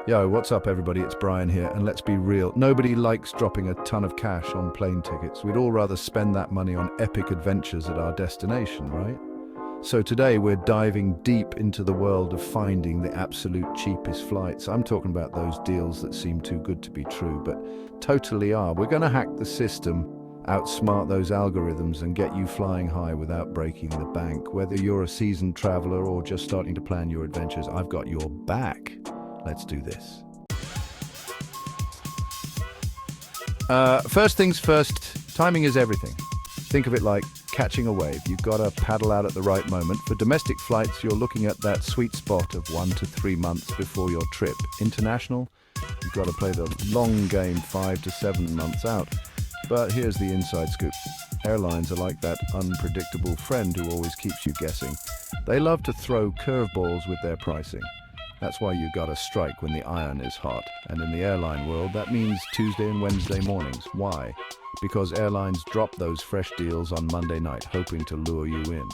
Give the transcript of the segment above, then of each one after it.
Yo, what's up, everybody? It's Brian here, and let's be real. Nobody likes dropping a ton of cash on plane tickets. We'd all rather spend that money on epic adventures at our destination, right? So today we're diving deep into the world of finding the absolute cheapest flights. I'm talking about those deals that seem too good to be true, but totally are. We're going to hack the system, outsmart those algorithms, and get you flying high without breaking the bank. Whether you're a seasoned traveler or just starting to plan your adventures, I've got your back. Let's do this. First things first, timing is everything. Think of it like catching a wave. You've got to paddle out at the right moment. For domestic flights, you're looking at that sweet spot of 1 to 3 months before your trip. International, you've got to play the long game 5 to 7 months out. But here's the inside scoop. Airlines are like that unpredictable friend who always keeps you guessing. They love to throw curveballs with their pricing. That's why you gotta strike when the iron is hot. And in the airline world, that means Tuesday and Wednesday mornings. Why? Because airlines drop those fresh deals on Monday night, hoping to lure you in.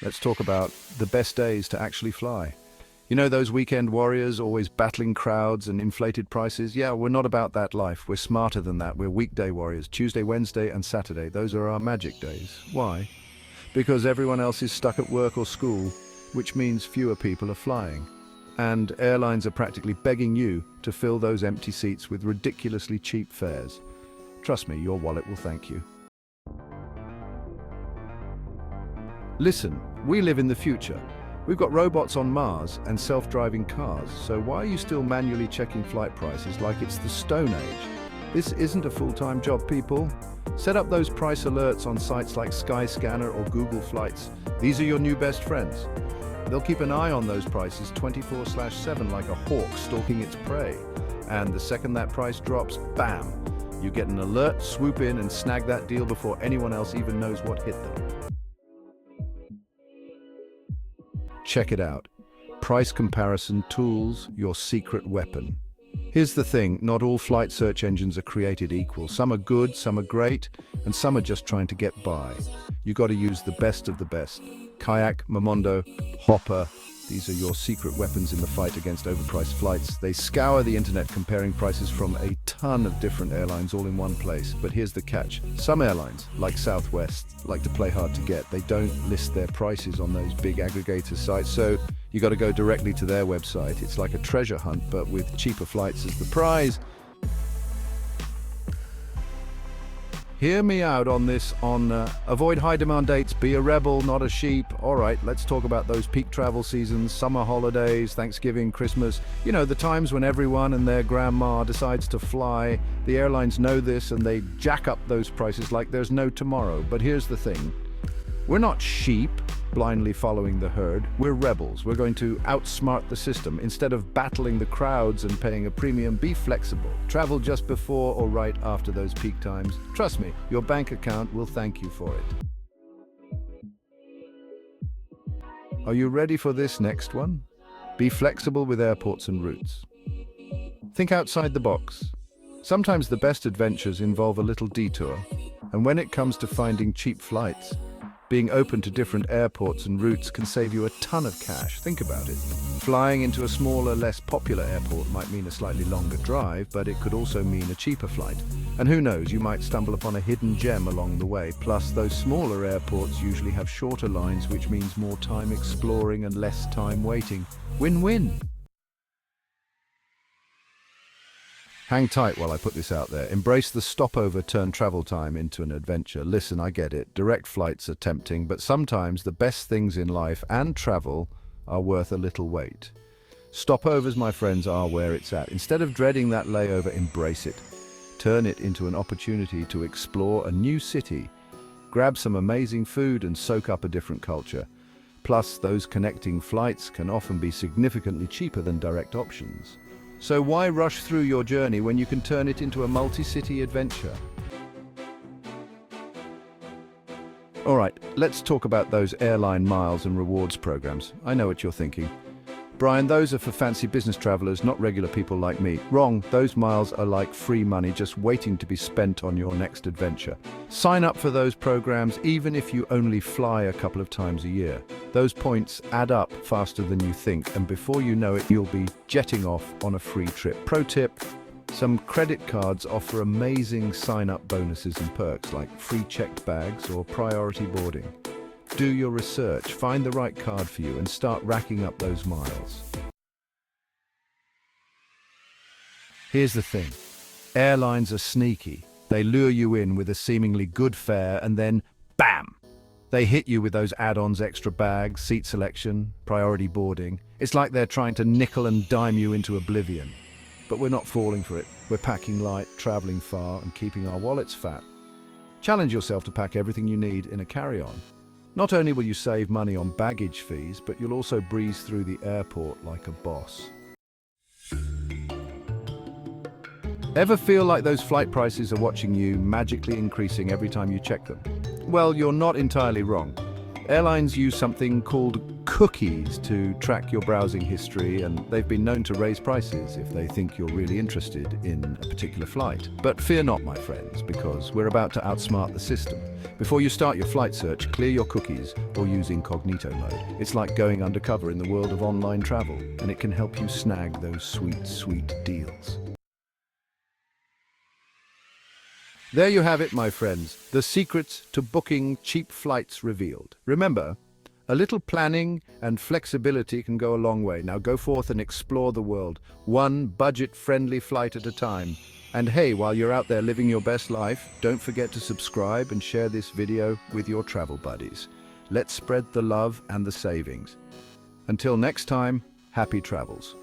Let's talk about the best days to actually fly. You know those weekend warriors always battling crowds and inflated prices? Yeah, we're not about that life. We're smarter than that. We're weekday warriors. Tuesday, Wednesday, and Saturday. Those are our magic days. Why? Because everyone else is stuck at work or school, which means fewer people are flying. And airlines are practically begging you to fill those empty seats with ridiculously cheap fares. Trust me, your wallet will thank you. Listen, we live in the future. We've got robots on Mars and self-driving cars, so why are you still manually checking flight prices like it's the Stone Age? This isn't a full-time job, people. Set up those price alerts on sites like Skyscanner or Google Flights. These are your new best friends. They'll keep an eye on those prices 24/7 like a hawk stalking its prey. And the second that price drops, bam! You get an alert, swoop in and snag that deal before anyone else even knows what hit them. Check it out. Price comparison tools, your secret weapon. Here's the thing, not all flight search engines are created equal. Some are good, some are great, and some are just trying to get by. You got to use the best of the best. Kayak, Momondo, Hopper, these are your secret weapons in the fight against overpriced flights. They scour the internet comparing prices from a ton of different airlines all in one place. But here's the catch. Some airlines, like Southwest, like to play hard to get. They don't list their prices on those big aggregator sites, so you got to go directly to their website. It's like a treasure hunt, but with cheaper flights as the prize. Hear me out on this, avoid high demand dates, be a rebel, not a sheep. All right, let's talk about those peak travel seasons, summer holidays, Thanksgiving, Christmas. You know, the times when everyone and their grandma decides to fly. The airlines know this and they jack up those prices like there's no tomorrow. But here's the thing. We're not sheep blindly following the herd. We're rebels. We're going to outsmart the system. Instead of battling the crowds and paying a premium, be flexible. Travel just before or right after those peak times. Trust me, your bank account will thank you for it. Are you ready for this next one? Be flexible with airports and routes. Think outside the box. Sometimes the best adventures involve a little detour. And when it comes to finding cheap flights, being open to different airports and routes can save you a ton of cash. Think about it. Flying into a smaller, less popular airport might mean a slightly longer drive, but it could also mean a cheaper flight. And who knows, you might stumble upon a hidden gem along the way. Plus, those smaller airports usually have shorter lines, which means more time exploring and less time waiting. Win-win. Hang tight while I put this out there. Embrace the stopover, turn travel time into an adventure. Listen, I get it. Direct flights are tempting, but sometimes the best things in life and travel are worth a little wait. Stopovers, my friends, are where it's at. Instead of dreading that layover, embrace it. Turn it into an opportunity to explore a new city. Grab some amazing food and soak up a different culture. Plus, those connecting flights can often be significantly cheaper than direct options. So why rush through your journey when you can turn it into a multi-city adventure? All right, let's talk about those airline miles and rewards programs. I know what you're thinking. Brian, those are for fancy business travelers, not regular people like me. Wrong, those miles are like free money just waiting to be spent on your next adventure. Sign up for those programs even if you only fly a couple of times a year. Those points add up faster than you think, and before you know it, you'll be jetting off on a free trip. Pro tip, some credit cards offer amazing sign-up bonuses and perks like free checked bags or priority boarding. Do your research, find the right card for you, and start racking up those miles. Here's the thing. Airlines are sneaky. They lure you in with a seemingly good fare and then, bam! They hit you with those add-ons, extra bags, seat selection, priority boarding. It's like they're trying to nickel and dime you into oblivion. But we're not falling for it. We're packing light, traveling far, and keeping our wallets fat. Challenge yourself to pack everything you need in a carry-on. Not only will you save money on baggage fees, but you'll also breeze through the airport like a boss. Ever feel like those flight prices are watching you, magically increasing every time you check them? Well, you're not entirely wrong. Airlines use something called cookies to track your browsing history, and they've been known to raise prices if they think you're really interested in a particular flight. But fear not, my friends, because we're about to outsmart the system. Before you start your flight search, clear your cookies or use incognito mode. It's like going undercover in the world of online travel, and it can help you snag those sweet, sweet deals. There you have it, my friends, the secrets to booking cheap flights revealed. Remember, a little planning and flexibility can go a long way. Now go forth and explore the world, one budget-friendly flight at a time. And hey, while you're out there living your best life, don't forget to subscribe and share this video with your travel buddies. Let's spread the love and the savings. Until next time, happy travels.